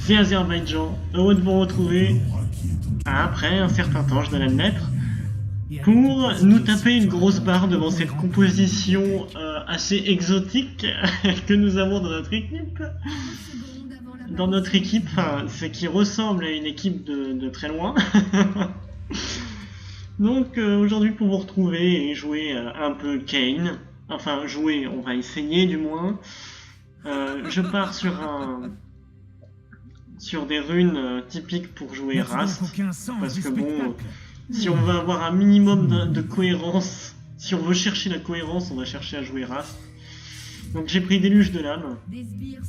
c'est Azerbaïdjan. Heureux de vous retrouver après un certain temps, je dois l'admettre, pour nous taper une grosse barre devant cette composition assez exotique que nous avons dans notre équipe. Dans notre équipe, ce qui ressemble à une équipe de très loin. Donc aujourd'hui pour vous retrouver et jouer un peu Kayn. Enfin jouer, on va essayer du moins. Je pars sur des runes typiques pour jouer Rast, parce que bon, si on veut avoir un minimum de cohérence, si on veut chercher la cohérence, on va chercher à jouer Rast. Donc j'ai pris Déluge de l'âme,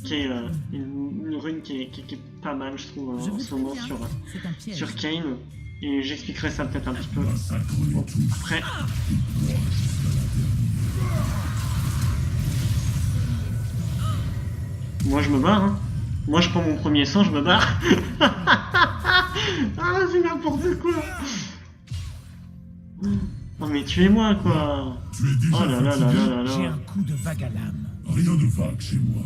qui est une rune qui est pas mal je trouve en ce moment sur Kayn, et j'expliquerai ça peut-être un petit peu après. Moi je me barre, hein. Moi je prends mon premier sang, je me barre. Ah c'est n'importe quoi. Non mais tuez-moi quoi. Oh là là là là là là. J'ai un coup de vague à l'âme. Rien de vague chez moi,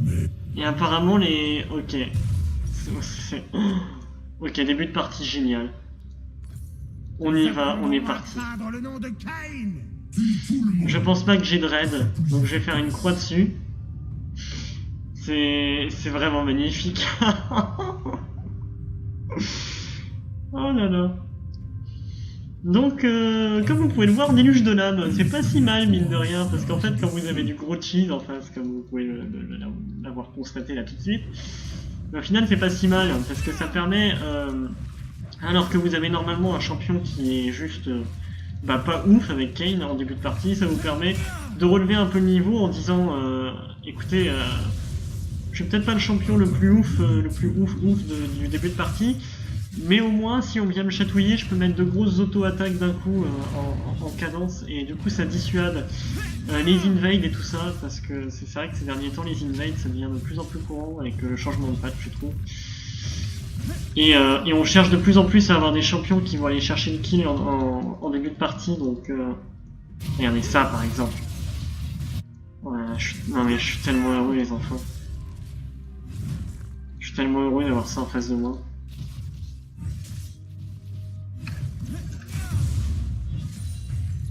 mais... Et apparemment les... Ok. Ok, début de partie génial. On y va, on est parti. Je pense pas que j'ai de raid, donc je vais faire une croix dessus. C'est vraiment magnifique. Oh là là. Donc, comme vous pouvez le voir, Déluge de l'âme, c'est pas si mal mine de rien, parce qu'en fait, quand vous avez du gros cheese en face, comme vous pouvez l'avoir constaté là tout de suite, au final, c'est pas si mal, parce que ça permet, alors que vous avez normalement un champion qui est juste pas ouf avec Kayn en début de partie, ça vous permet de relever un peu le niveau en disant, écoutez, je suis peut-être pas le champion le plus ouf du début de partie, mais au moins si on vient me chatouiller, je peux mettre de grosses auto-attaques d'un coup en cadence, et du coup ça dissuade les invades et tout ça, parce que c'est vrai que ces derniers temps les invades ça devient de plus en plus courant avec le changement de patch je trouve. Et on cherche de plus en plus à avoir des champions qui vont aller chercher le kill en début de partie, donc regardez ça par exemple. Ouais, non mais je suis tellement heureux les enfants. Je suis tellement heureux d'avoir ça en face de moi.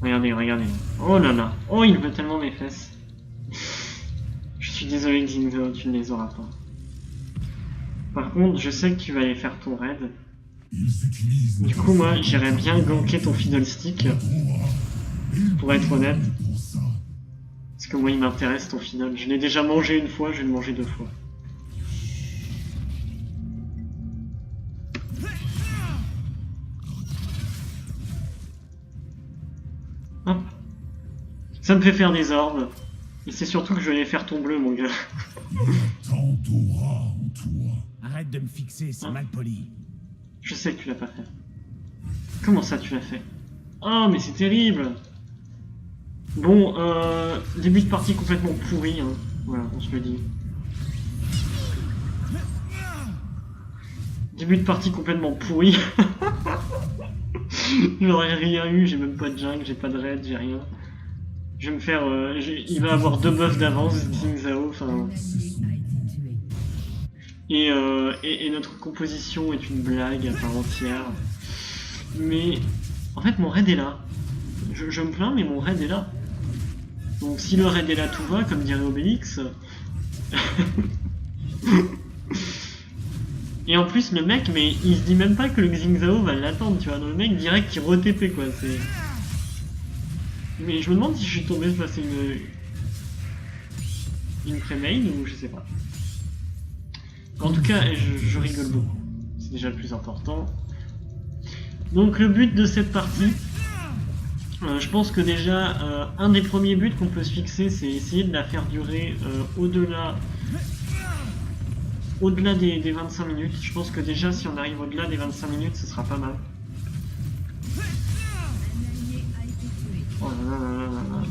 Regardez, regardez. Oh là là. Oh, il veut tellement mes fesses. Je suis désolé, Xingzao, tu ne les auras pas. Par contre, je sais que tu vas aller faire ton raid. Du coup, moi, j'irais bien ganker ton fiddlestick. Pour être honnête. Parce que moi, il m'intéresse ton fiddle. Je l'ai déjà mangé une fois, je vais le manger 2 fois. Hop. Ça me fait faire des orbes. Et c'est surtout que je vais aller faire ton bleu, mon gars. Arrête de me fixer, c'est mal poli. Je sais que tu l'as pas fait. Comment ça tu l'as fait? Oh mais c'est terrible. Bon, début de partie complètement pourri, hein. Voilà, on se le dit. Début de partie complètement pourri. J'aurais rien eu, j'ai même pas de jungle, j'ai pas de raid, j'ai rien. Je vais me faire... il va avoir 2 buffs d'avance, Xingzao, enfin... Et notre composition est une blague à part entière. Mais... En fait, mon raid est là. Je me plains, mais mon raid est là. Donc si le raid est là, tout va, comme dirait Obélix. Et en plus, le mec, mais il se dit même pas que le Xingzao va l'attendre, tu vois. Donc, le mec direct qui re-TP, quoi. C'est... Mais je me demande si je suis tombé sur une pré-main ou je sais pas. En tout cas, je rigole beaucoup. C'est déjà le plus important. Donc le but de cette partie, je pense que déjà, un des premiers buts qu'on peut se fixer, c'est essayer de la faire durer au-delà des 25 minutes. Je pense que déjà, si on arrive au-delà des 25 minutes, ce sera pas mal. Oh là là là là là,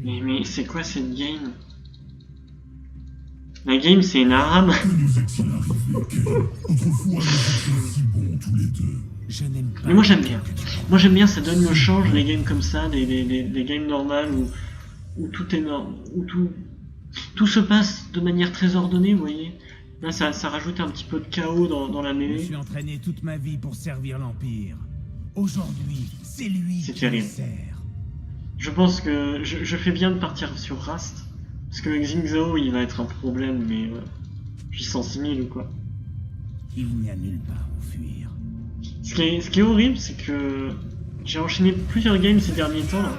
mais c'est quoi cette game? La game c'est une arame. Mais moi j'aime bien. Moi j'aime bien, ça donne le change les games comme ça, des games normales où tout est où tout Tout se passe de manière très ordonnée, vous voyez. Là, ça rajoute un petit peu de chaos dans la Je me mêlée. suis entraîné toute ma vie pour servir l'Empire. Aujourd'hui, c'est lui C'est qui me terrible. sert. Je pense que je fais bien de partir sur Rast. Parce que Xing Zhao, il va être un problème, mais puissance 1000 ou quoi. Il n'y a nulle part où fuir. Ce qui est horrible, c'est que j'ai enchaîné plusieurs games ces derniers temps là.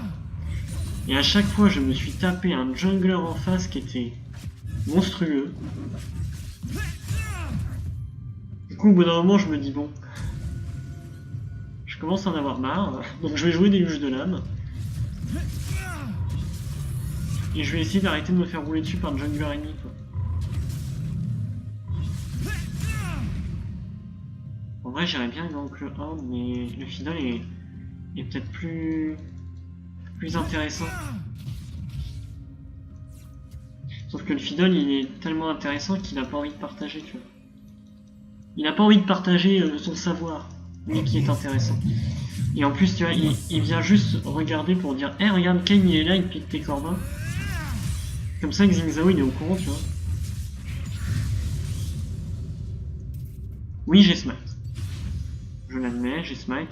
Et à chaque fois, je me suis tapé un jungler en face qui était monstrueux. Du coup, au bout d'un moment, je me dis bon, je commence à en avoir marre, donc je vais jouer des luges de lame. Et je vais essayer d'arrêter de me faire rouler dessus par un jungler ennemi, quoi. En vrai, j'irais bien le oncle 1, mais le final est peut-être plus intéressant. Sauf que le Fiddle, il est tellement intéressant qu'il n'a pas envie de partager, tu vois. Il n'a pas envie de partager son savoir, lui qui est intéressant. Et en plus, tu vois, il vient juste regarder pour dire « Eh, regarde, Kayn, il est là, il pique tes corbins. » Comme ça, Xing Zhao, il est au courant, tu vois. Oui, j'ai smite. Je l'admets, j'ai smite.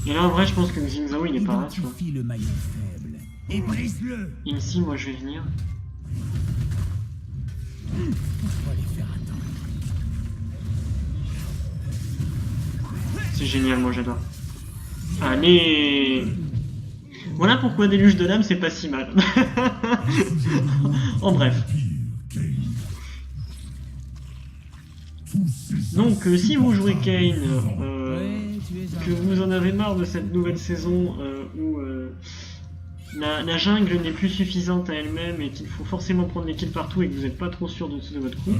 Et là, en vrai, je pense que Xing Zhao, il est pas là, tu vois. Identifie le maillon faible et brise-le. Et ici, moi, je vais venir. Pourquoi les faire attendre? C'est génial, moi, j'adore. Allez! Voilà pourquoi Déluge de l'âme, c'est pas si mal. En bref. Donc, si vous jouez Kayn, que vous en avez marre de cette nouvelle saison où la jungle n'est plus suffisante à elle-même et qu'il faut forcément prendre des kills partout et que vous n'êtes pas trop sûr de votre coup,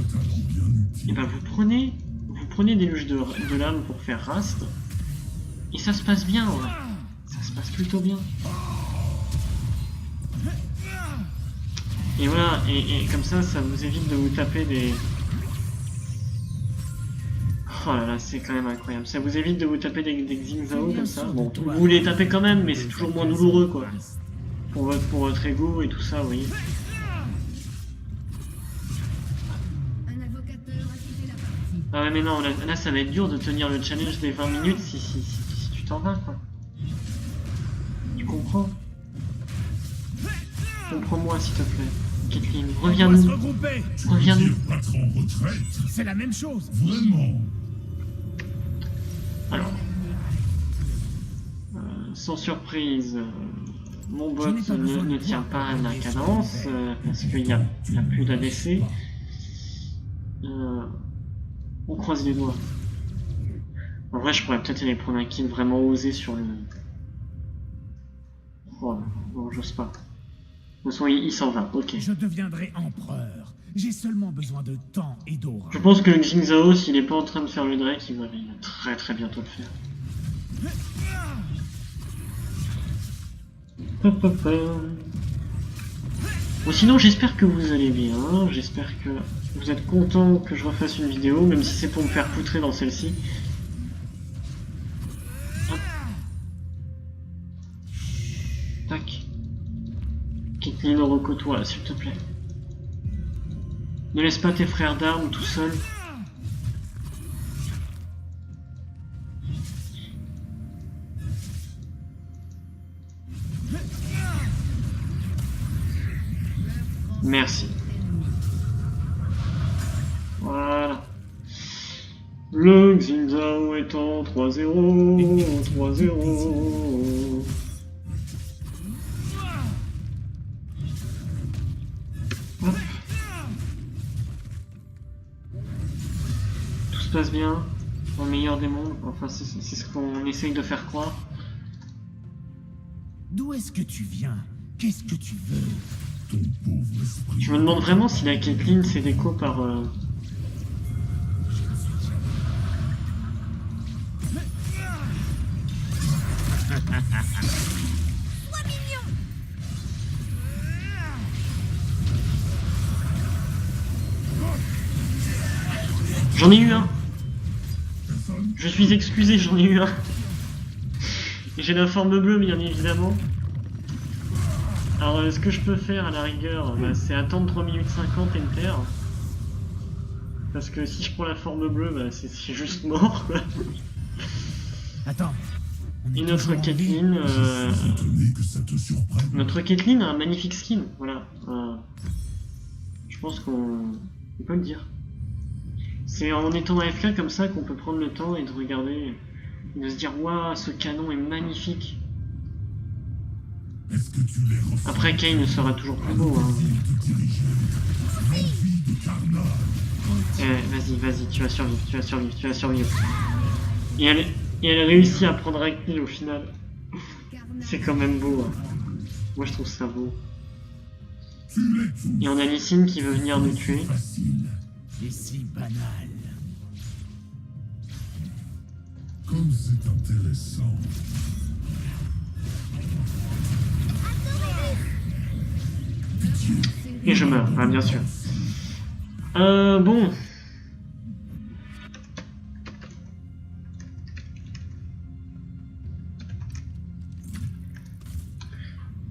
et ben vous prenez Déluge de l'âme pour faire Rast, et ça se passe bien, ouais. Ça se passe plutôt bien. Et voilà, et comme ça vous évite de vous taper des... Oh là là, c'est quand même incroyable. Ça vous évite de vous taper des Xing Zhao comme ça. Bon, vous les tapez quand même, mais c'est toujours moins douloureux, quoi. Pour votre ego et tout ça, vous voyez. Ah ouais, mais non, là ça va être dur de tenir le challenge des 20 minutes si tu t'en vas, quoi. Tu comprends? Comprends-moi, s'il te plaît. Caitlyn, reviens-nous. Reviens-nous. C'est la même chose. Vraiment? Alors, sans surprise, mon bot ne tient pas à la cadence parce qu'il n'y a plus d'ADC. On croise les doigts. En vrai, je pourrais peut-être aller prendre un kill vraiment osé sur le... Oh, non, j'ose pas. De toute façon, il s'en va, ok. Je deviendrai empereur. J'ai seulement besoin de temps et d'aura. Je pense que Xing Zhao, s'il est pas en train de faire le Drake, il va très très bientôt le faire. Bon, sinon, j'espère que vous allez bien. J'espère que vous êtes content que je refasse une vidéo, même si c'est pour me faire poutrer dans celle-ci. Hop. Tac. Caitlyn, recoue-toi, s'il te plaît. Ne laisse pas tes frères d'armes tout seuls. Merci. Voilà. Le Xing Zhao est en 3-0. 3-0. Hop. Tout se passe bien, dans le meilleur des mondes, enfin c'est ce qu'on essaye de faire croire. D'où est-ce que tu viens? Qu'est-ce que tu veux? Ton pauvre esprit. Je me demande vraiment si la Caitlyn c'est déco par... J'en ai eu un. Je suis excusé, j'en ai eu un. Et j'ai la forme bleue, bien évidemment. Alors, ce que je peux faire à la rigueur, bah, c'est attendre 3 minutes 50 Enter. Parce que si je prends la forme bleue, bah, c'est juste mort, quoi. Attends. On est Et notre toujours en vie. Caitlyn, Je suis étonné que ça te surprenne. notre Caitlyn a un magnifique skin, voilà. Je pense qu'on peut le dire. C'est en étant AFK comme ça qu'on peut prendre le temps et de regarder, et de se dire waouh, ce canon est magnifique. Est-ce que tu les ressens? Après, Kane sera toujours plus beau. Hein. Te diriger. L'envie de carnage. Vas-y, tu vas survivre. Et elle réussit à prendre un kill au final. C'est quand même beau. Hein. Moi, je trouve ça beau. Tu les tous. Et on a Lysine qui veut venir nous tuer. Facile. Et si banal. Comme c'est intéressant. Et je meurs, bien sûr. Bon.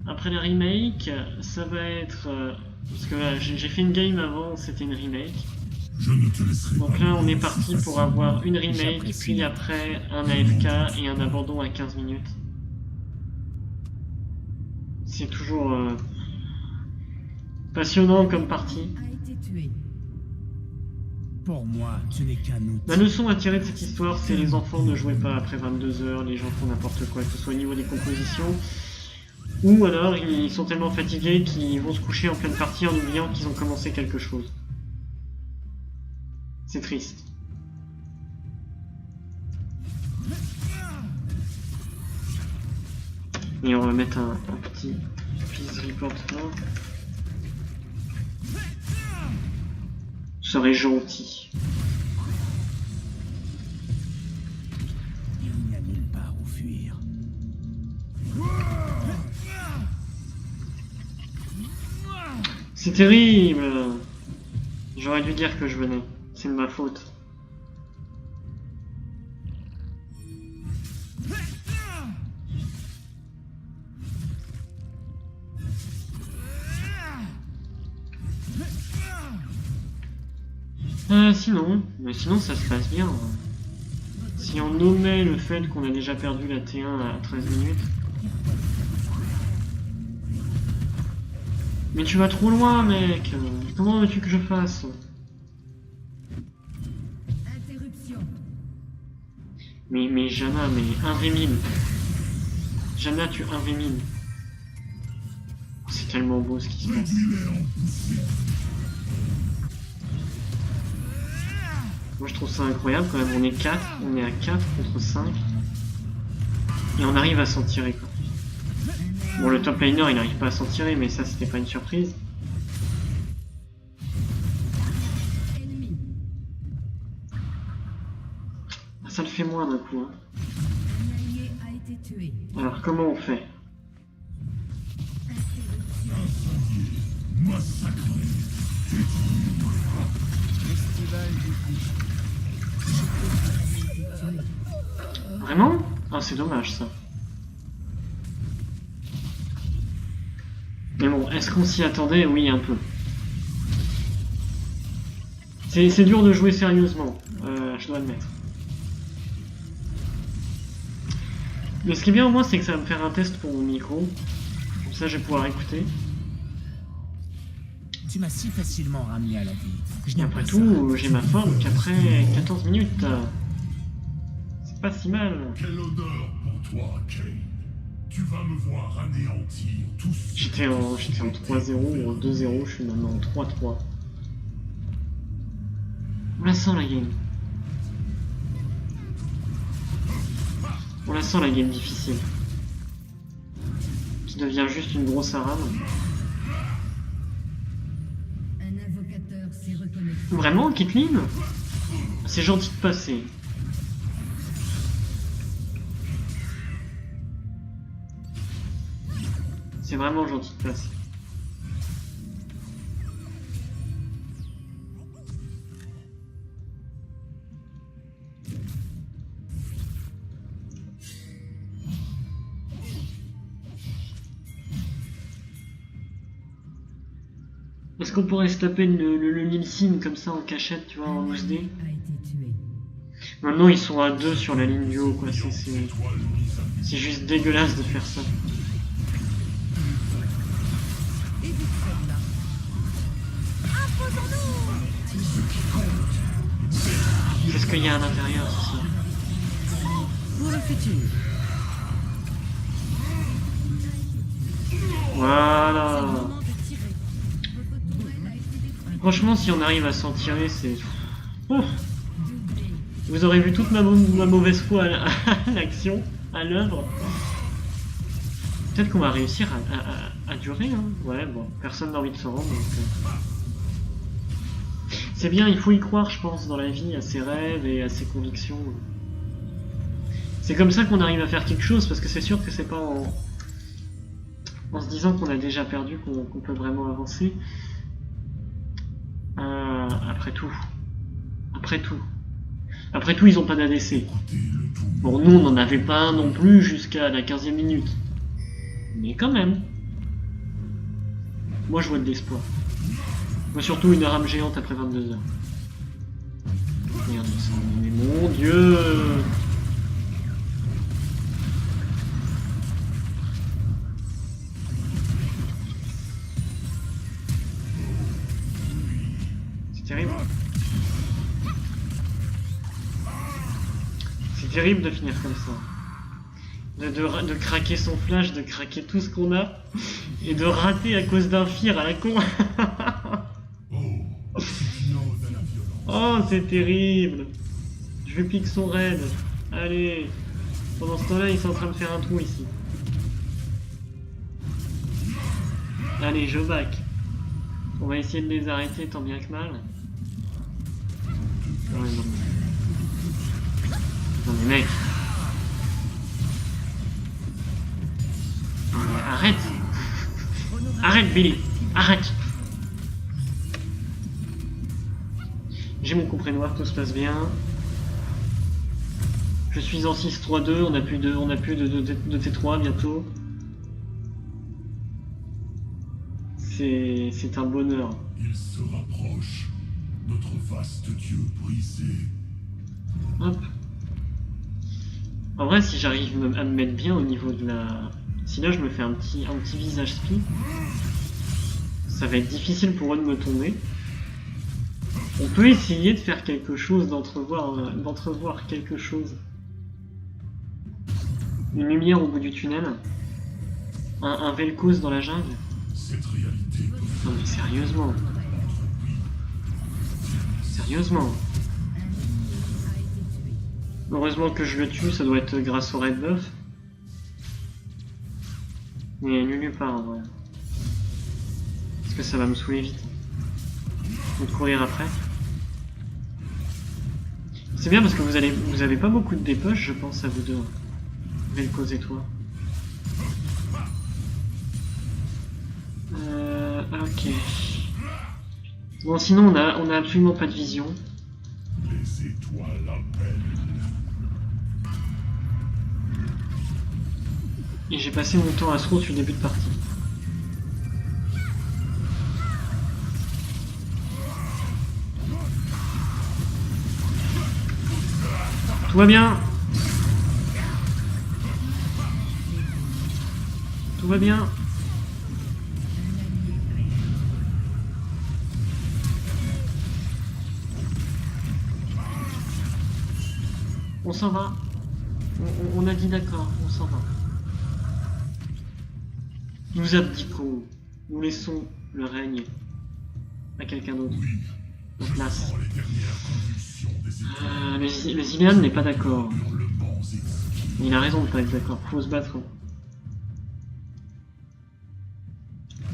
Après la remake, ça va être... parce que là, j'ai fait une game avant, c'était une remake. Je ne te laisserai Donc pas. là, on est parti pour avoir une remake, J'apprécie. puis après un AFK et un abandon à 15 minutes. C'est toujours passionnant comme partie. A été tué. Pour moi, tu n'es qu'un outil. La leçon à tirer de cette histoire, c'est les enfants ne jouez pas après 22 heures, les gens font n'importe quoi, que ce soit au niveau des compositions, ou alors ils sont tellement fatigués qu'ils vont se coucher en pleine partie en oubliant qu'ils ont commencé quelque chose. C'est triste. Et on va mettre un petit peace report là. Je serais gentil. Il n'y a nulle part où fuir. C'est terrible. J'aurais dû dire que je venais. C'est de ma faute. Sinon ça se passe bien. Si on nommait le fait qu'on a déjà perdu la T1 à 13 minutes. Mais tu vas trop loin, mec. Comment veux-tu que je fasse? Interruption. Mais Jana, mais 1v1000. Jana, tu 1v1000. C'est tellement beau ce qui se passe. Moi je trouve ça incroyable quand même, on est 4, on est à 4 contre 5. Et on arrive à s'en tirer quoi. Bon le top laner il n'arrive pas à s'en tirer mais ça c'était pas une surprise. Ennemi. Ah, ça le fait moins d'un coup. Hein. Un allié a été tué. Alors comment on fait? Interruption. Massacré. Festival du coup. Vraiment? Ah c'est dommage ça. Mais bon, est-ce qu'on s'y attendait? Oui un peu. C'est dur de jouer sérieusement, je dois admettre. Mais ce qui est bien au moins c'est que ça va me faire un test pour mon micro. Comme ça je vais pouvoir écouter. Tu m'as si facilement ramené à la vie. Je Et n'aime après pas tout, j'ai ma forme qu'après 14 minutes. C'est pas si mal. Quel honneur pour toi, Kane. Tu vas me voir anéantir tout ce J'étais en 3-0 ou en 2-0, je suis maintenant en 3-3. On la sent la game. On la sent la game difficile. Qui devient juste une grosse arame. Un invocateur s'est reconnecté. Vraiment, Caitlyn? C'est gentil de passer. C'est vraiment gentil de passer. Est-ce qu'on pourrait se taper le Lil Sin comme ça en cachette, tu vois, en loose dé? A été tué. Maintenant ils sont à 2 sur la ligne du haut, quoi. Étoile mise à nu. C'est juste dégueulasse de faire ça. Qu'est-ce qu'il y a à l'intérieur, ça? Pour le futur. Voilà. Moment de tirer. Votre tourelle a été détruite. Franchement, si on arrive à s'en tirer, c'est... Ouf. Doublé. Vous aurez vu toute ma mauvaise foi à l'action, à l'œuvre. Peut-être qu'on va réussir à durer, hein. Ouais, bon, personne n'a envie de se rendre, donc... C'est bien, il faut y croire, je pense, dans la vie, à ses rêves et à ses convictions. C'est comme ça qu'on arrive à faire quelque chose, parce que c'est sûr que c'est pas en se disant qu'on a déjà perdu qu'on peut vraiment avancer. Après tout. Après tout, ils ont pas d'ADC. Écoutez le tout. Bon, nous, on n'en avait pas un non plus jusqu'à la 15e minute. Mais quand même. Moi, je vois de l'espoir. Moi, surtout une rame géante après 22 heures. Merde, ça, mais mon Dieu! C'est terrible. C'est terrible de finir comme ça. De craquer son flash, de craquer tout ce qu'on a, et de rater à cause d'un fear à la con. Oh, c'est une ode à la violence. Oh, c'est terrible. Je vais pique son raid. Allez. Pendant ce temps-là, ils sont en train de faire un trou ici. Allez, je back. On va essayer de les arrêter tant bien que mal. Ouais, non. Non mais mec. Non, mais arrête. Arrête Billy. Arrête. J'ai mon couperet noir, tout se passe bien. Je suis en 6-3-2, on a plus de T3 bientôt. C'est un bonheur. Il se rapproche. Notre vaste Dieu brisé. Hop. En vrai, si j'arrive à me mettre bien au niveau de la... Si là je me fais un petit visage spi, ça va être difficile pour eux de me tomber. On peut essayer de faire quelque chose, d'entrevoir quelque chose. Une lumière au bout du tunnel. Un Vel'Koz dans la jungle. Cette réalité peut Non mais sérieusement. Sérieusement. A été tué. Heureusement que je le tue, ça doit être grâce au Red Buff. Mais nulle part en vrai. Parce que ça va me saouler vite. Faut courir après. C'est bien parce que vous avez pas beaucoup de dépush, je pense, à vous deux. Vel'Koz et toi. Ok. Bon, sinon on a absolument pas de vision. les étoiles appellent. Et j'ai passé mon temps à throw sur le début de partie. Tout va bien. Tout va bien. On s'en va. On a dit d'accord, on s'en va. Nous abdiquons. Nous laissons le règne à quelqu'un d'autre. Oui, En place. sans les dernières convulsions des étoiles, Le Zilean n'est pas d'accord. hurlements exquis. Il a raison de pas être d'accord. Faut se battre.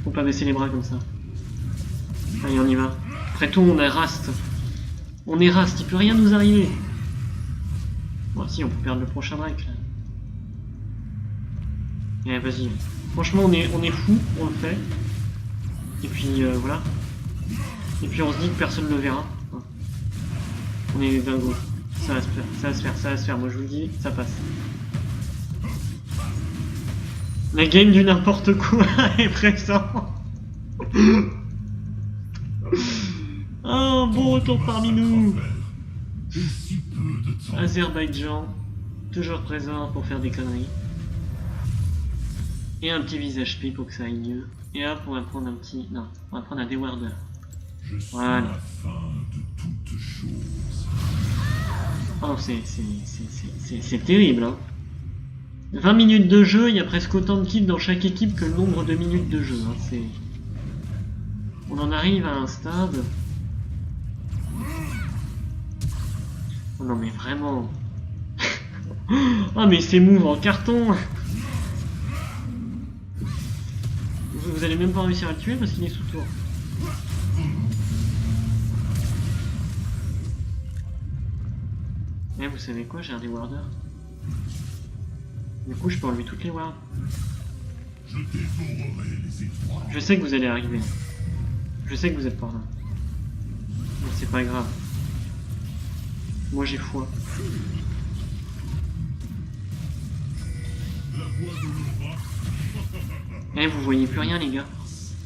Faut pas baisser les bras comme ça. Allez, on y va. Après tout, on est Rast. On est Rast, il peut rien nous arriver. Bon, si, on peut perdre le prochain break là. Allez, vas-y. Franchement, on est fou, on le fait. Et puis voilà. Et puis on se dit que personne ne le verra. On est des dingos. Ça va se faire, ça va se faire, ça va se faire. Moi je vous le dis, ça passe. La game du n'importe quoi est présent. Oh, bon retour parmi nous. Et si peu de temps. Azerbaïdjan, toujours présent pour faire des conneries. Et un petit visage P pour que ça aille mieux. Et hop, on va prendre un petit... Non, on va prendre un déwarder. Je suis Voilà. la fin de toute chose. Oh, c'est terrible, hein. 20 minutes de jeu, il y a presque autant de kills dans chaque équipe que le nombre de minutes de jeu. Hein. On en arrive à un stade... Oh non mais vraiment... Oh mais c'est move en carton. Vous allez même pas réussir à le tuer parce qu'il est sous tour. Eh, vous savez quoi, j'ai un des warders. Du coup, je peux enlever toutes les wards. Je dévorerai les étoiles. Je sais que vous allez arriver. Je sais que vous êtes par là. Mais c'est pas grave. Moi, j'ai foi. La voix de l'aura. Eh, vous voyez plus rien, les gars.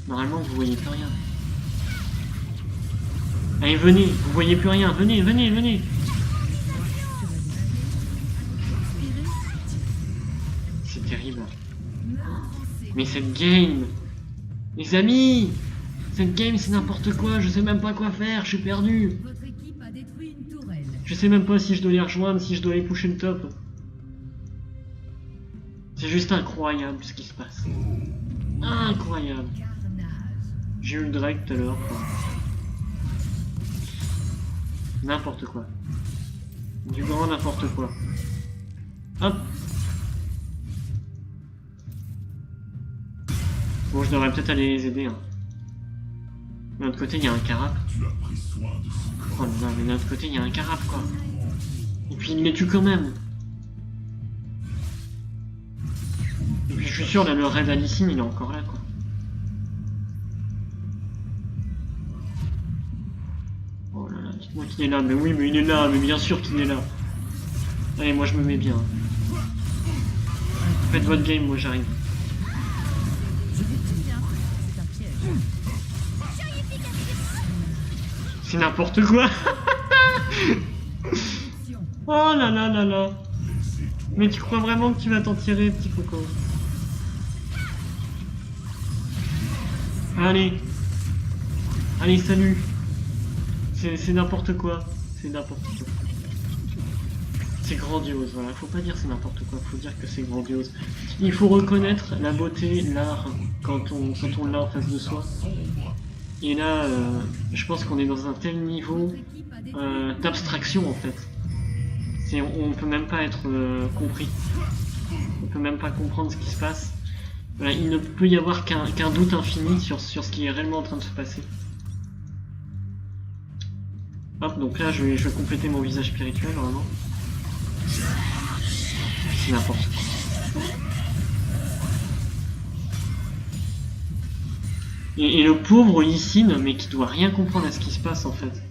Normalement, vous voyez plus rien. Allez, venez, vous voyez plus rien. Venez, venez, venez. C'est terrible. Mais cette game... Les amis, cette game, c'est n'importe quoi. Je sais même pas quoi faire. Je suis perdu. Votre équipe a détruit une tourelle. Je sais même pas si je dois les rejoindre, si je dois les pusher le top. C'est juste incroyable ce qui se passe. Incroyable. Carnage. J'ai eu le Drake tout à l'heure. Quoi. N'importe quoi. Du grand n'importe quoi. Hop. Bon, je devrais peut-être aller les aider. Hein. De l'autre côté, il y a un carape. Tu as pris soin de son corps. Oh non, mais de l'autre côté, il y a un carape, quoi. Et puis, il les tue quand même. Et puis, je suis sûr, là, le raid Alicine, il est encore là, quoi. Oh là là, dites-moi qu'il est là. Mais oui, mais il est là, mais bien sûr qu'il est là. Allez, moi, je me mets bien. Faites votre game, moi, j'arrive. Je vais te dire, c'est un piège. C'est n'importe quoi. Oh là là là là. Mais tu crois vraiment que tu vas t'en tirer, petit coco? Allez. Allez, salut. C'est n'importe quoi. C'est n'importe quoi. C'est grandiose, voilà. Faut pas dire c'est n'importe quoi, faut dire que c'est grandiose. Il faut reconnaître la beauté, l'art, quand on l'a en face de soi. Et là, je pense qu'on est dans un tel niveau d'abstraction en fait. On peut même pas être compris. On peut même pas comprendre ce qui se passe. Voilà, il ne peut y avoir qu'un doute infini sur ce qui est réellement en train de se passer. Hop, donc là je vais compléter mon visage spirituel vraiment. C'est n'importe quoi. Et le pauvre Licine, mais qui doit rien comprendre à ce qui se passe en fait.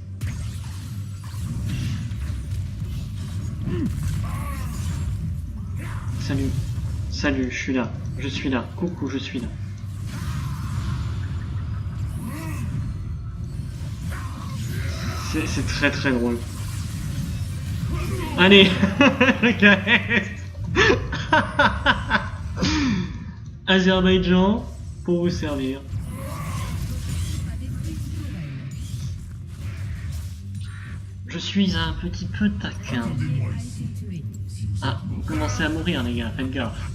Salut. Salut, je suis là. Je suis là. Coucou, je suis là. C'est très très drôle. Allez. Azerbaïdjan, pour vous servir. Je suis un petit peu taquin. Ah, vous commencez à mourir les gars, faites gaffe.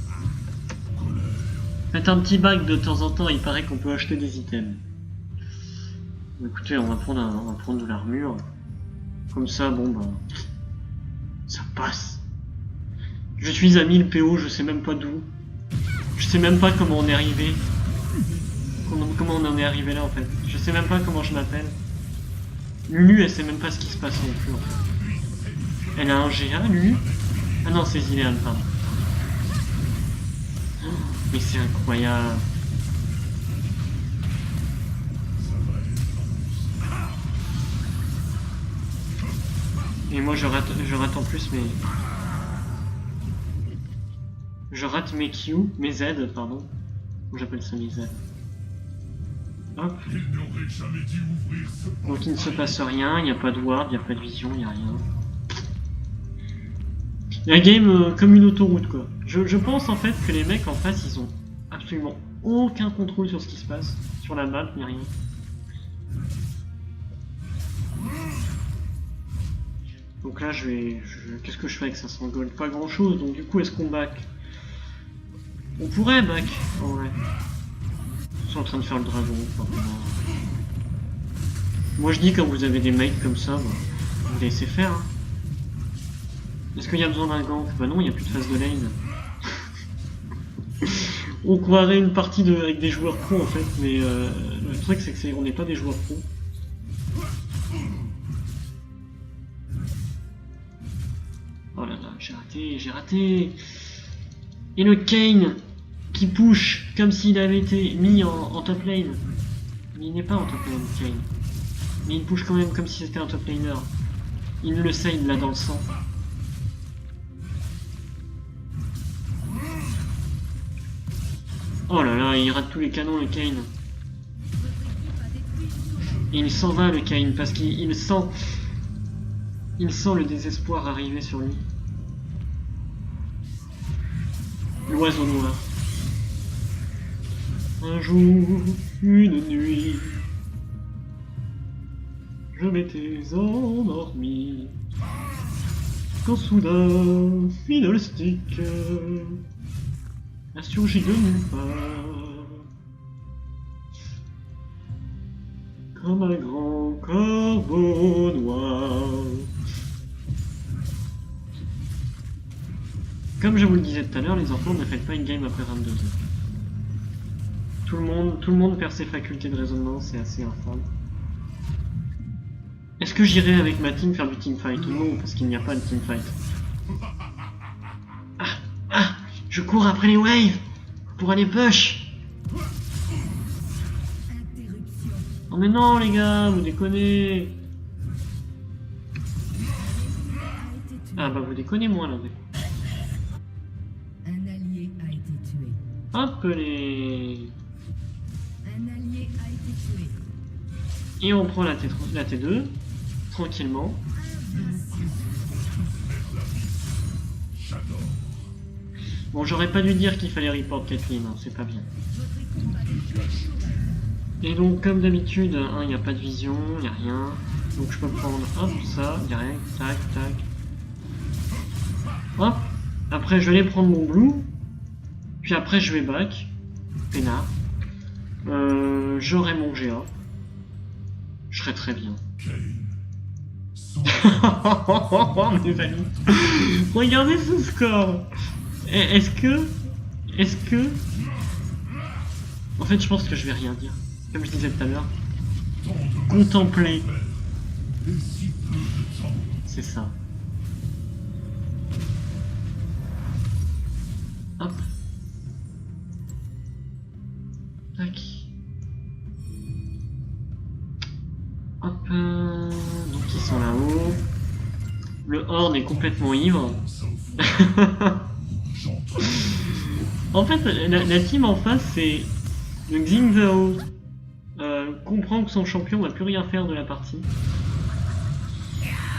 Faites un petit bac de temps en temps, il paraît qu'on peut acheter des items. Écoutez, on va prendre de l'armure. Comme ça, bon bah... ça passe. Je suis à 1000 PO, je sais même pas d'où. Je sais même pas comment on est arrivé. Comment on en est arrivé là en fait. Je sais même pas comment je m'appelle. Lulu, elle sait même pas ce qui se passe non plus en fait. Elle a un GA, Lulu? Ah non, c'est Zilean, pardon. Oh, mais c'est incroyable. Et moi je rate en plus mes... Je rate mes Q, mes Z, pardon. J'appelle ça mes Z. Hop. Il n'aurait jamais dû ouvrir ce portail. Donc il ne se passe rien, il n'y a pas de ward, il n'y a pas de vision, il n'y a rien. La game comme une autoroute quoi. Je pense en fait que les mecs en face ils ont absolument aucun contrôle sur ce qui se passe, sur la map, ni rien. Donc là qu'est-ce que je fais avec 500 gold? Pas grand chose, donc du coup est-ce qu'on back? On pourrait back, en vrai. Ils sont en train de faire le dragon, enfin, moi je dis quand vous avez des mates comme ça, bah, vous laissez faire. Hein. Est-ce qu'il y a besoin d'un gank? Bah non, il n'y a plus de phase de lane. On croirait une partie avec des joueurs pro en fait, mais le truc c'est qu'on n'est pas des joueurs pro. Oh là là, j'ai raté. Et le Kayn qui push comme s'il avait été mis en top lane. Mais il n'est pas en top lane, Kayn. Mais il push quand même comme si c'était un top laner. Il le sait, il l'a dans le sang. Oh là là, il rate tous les canons le Kayn. Et il s'en va le Kayn parce qu'il sent... Il sent le désespoir arriver sur lui. L'oiseau noir. Un jour, une nuit, je m'étais endormi. Quand soudain, Fiddlestick a surgi de nulle part. Comme un grand corbeau noir. Comme je vous le disais tout à l'heure, les enfants, ne faites pas une game après 22 heures. Tout le monde perd ses facultés de raisonnement, c'est assez infâme. Est-ce que j'irai avec ma team faire du teamfight? Non, parce qu'il n'y a pas de teamfight. Ah, je cours après les waves pour aller push. Oh mais non les gars, vous déconnez. Ah bah vous déconnez moi là. Un allié a été tué. Hop les... Un allié a été tué. Et on prend la T2, tranquillement. J'adore. Bon, j'aurais pas dû dire qu'il fallait report Caitlyn, hein, c'est pas bien. Et donc, comme d'habitude, il n'y a pas de vision, il n'y a rien. Donc je peux prendre, hop, ça, direct, tac, tac. Hop, après je vais aller prendre mon blue. Puis après je vais back, peinard. J'aurai mon GA. Je serai très bien. Mes amis, regardez ce score. Est-ce que... En fait, je pense que je vais rien dire. Comme je disais tout à l'heure. Contempler. C'est ça. Hop. Tac. Hop. Donc ils sont là-haut. Le Horde est complètement ivre. En fait, la team en face, c'est le Xin Zhao. Comprend que son champion va plus rien faire de la partie.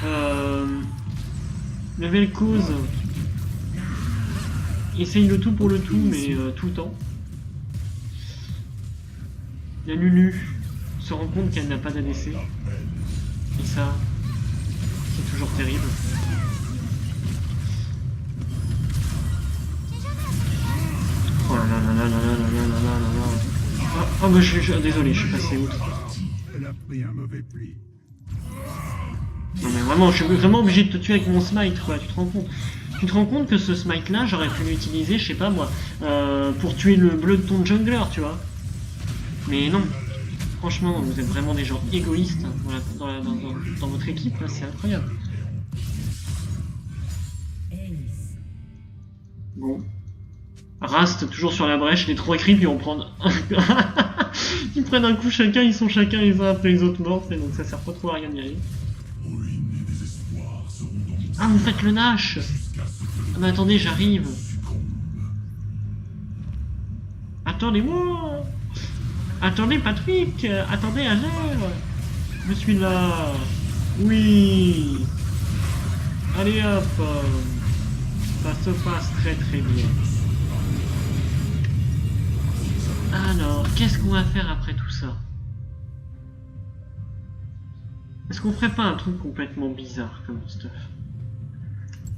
Le Vel'Koz essaye le tout pour le tout, mais tout le temps. La Lulu se rend compte qu'elle n'a pas d'ADC. Et ça, c'est toujours terrible. Oh là là là là là là là là là là là. Oh bah désolé, je suis passé outre. Elle a pris un mauvais pli. Non mais vraiment, je suis vraiment obligé de te tuer avec mon smite quoi, tu te rends compte? Tu te rends compte que ce smite là, j'aurais pu l'utiliser, je sais pas moi, pour tuer le bleu de ton jungler, tu vois. Mais non. Franchement, vous êtes vraiment des gens égoïstes dans votre équipe, là, c'est incroyable. Bon. Rast, toujours sur la brèche, les 3 creeps, ils vont prendre... ils prennent un coup chacun, ils sont chacun les uns après les autres morts, et donc ça sert pas trop à rien d'y aller. Ah, vous faites le Nash! Ah mais attendez, j'arrive! Attendez-moi! Attendez, Patrick! Attendez, Azer! Je suis là! Oui! Allez hop! Ça se passe très très bien. Alors, qu'est-ce qu'on va faire après tout ça? Est-ce qu'on ferait pas un truc complètement bizarre comme stuff?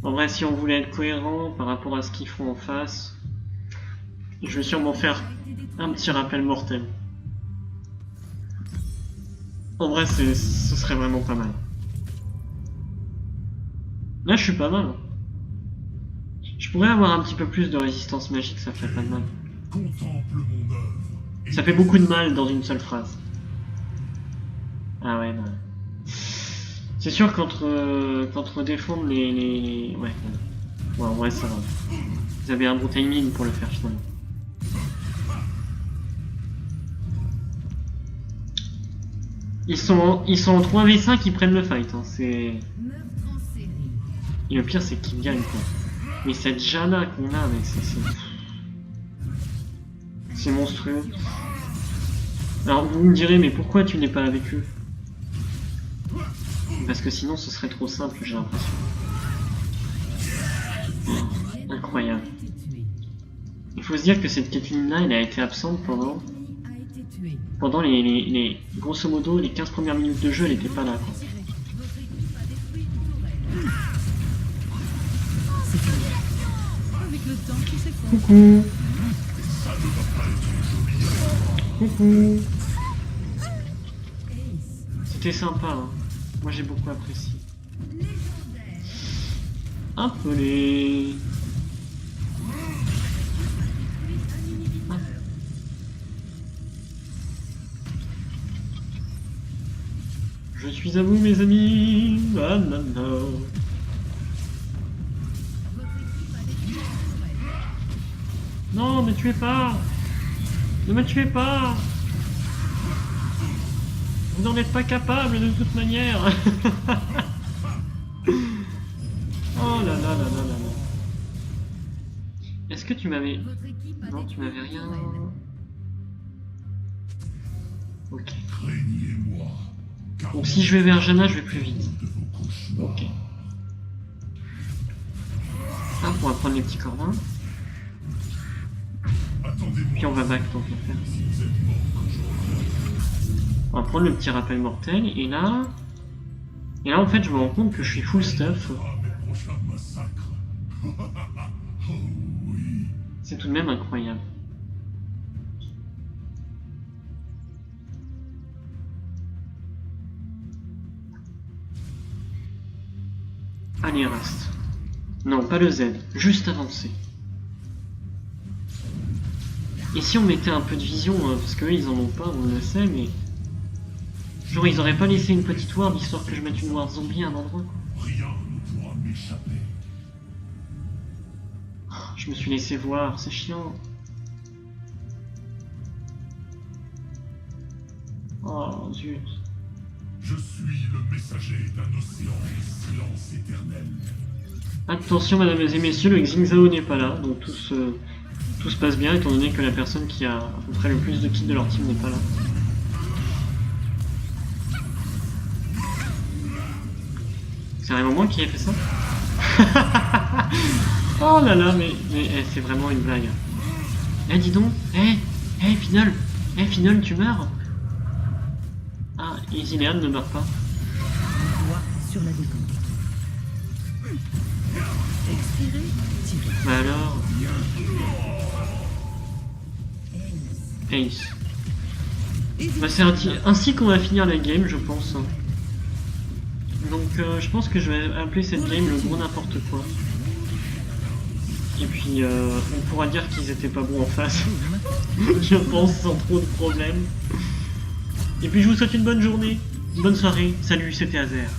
En vrai, si on voulait être cohérent par rapport à ce qu'ils font en face, je vais sûrement faire un petit rappel mortel. En vrai, ce serait vraiment pas mal. Là, je suis pas mal. Je pourrais avoir un petit peu plus de résistance magique, ça ferait pas de mal. Contemple mon œuvre. Et Ça fait beaucoup de mal dans une seule phrase. Ah ouais, non. C'est sûr qu'entre défendre les... Ouais, ouais, en vrai, ça va. Vous avez un bon timing pour le faire, finalement. Ils sont en 3v5, ils prennent le fight, hein. C'est... Meurtre en série. Et le pire, c'est qu'ils gagnent, quoi. Mais cette Janna qu'on a, mec, c'est monstrueux. Alors, vous me direz, mais pourquoi tu n'es pas avec eux? Parce que sinon, ce serait trop simple, j'ai l'impression. Incroyable. A été tué. Il faut se dire que cette Caitlyn-là, elle a été absente pendant A été tué. les grosso modo, les 15 premières minutes de jeu, elle était pas là, quoi. Votre équipe a détruit une tourelle. C'est fini. Avec le temps qui s'effondre. Coucou. ça ne va pas être joli. Coucou. Ace. C'était sympa, hein. Moi, j'ai beaucoup apprécié. Légendaire. Appelé. Je suis à vous, mes amis. Banana. Votre équipe a détruit une tourelle. Non, me tuez pas. Ne me tuez pas. Vous n'en êtes pas capable de toute manière. Oh là là là là là là. Est-ce que tu m'avais... Votre équipe a Non, tu détruit m'avais une rien... tourelle. Ok. Craignez-moi. Car Donc si je vais vers Janna, je vais plus vite. de vos cauchemars. Ok. Hop, on va prendre les petits cordons. Attendez-moi. Puis on va back tant qu'à faire. Si vous êtes mort quand je reviendrai. On va prendre le petit rappel mortel. Et là... en fait, je me rends compte que je suis full stuff. Ah, mes prochains massacres. Oh oui. C'est tout de même incroyable. Allez, reste. Non, pas le Z, juste avancer. Et si on mettait un peu de vision, parce qu'eux ils en ont pas, on le sait, mais... Genre ils auraient pas laissé une petite ward histoire que je mette une ward zombie à un endroit, quoi. Rien ne pourra m'échapper. Je me suis laissé voir, c'est chiant. Oh zut. Je suis le messager d'un océan de silence éternel. Attention mesdames et messieurs, le Xingzhao n'est pas là, donc tout se passe bien étant donné que la personne qui a à peu près le plus de kills de leur team n'est pas là. C'est vraiment moi qui ai fait ça? Oh là là, mais c'est vraiment une blague. Eh dis donc, Final, Final tu meurs? Ah, Easylean ne meurt pas. Doigt sur la détente. Expirer, tirer. Bah alors, Ace. Ace. Bah c'est ainsi qu'on va finir la game, je pense. Donc je pense que je vais appeler cette game le gros n'importe quoi. Et puis on pourra dire qu'ils étaient pas bons en face. Je pense sans trop de problèmes. Et puis je vous souhaite une bonne journée, une bonne soirée. Salut, c'était Azer.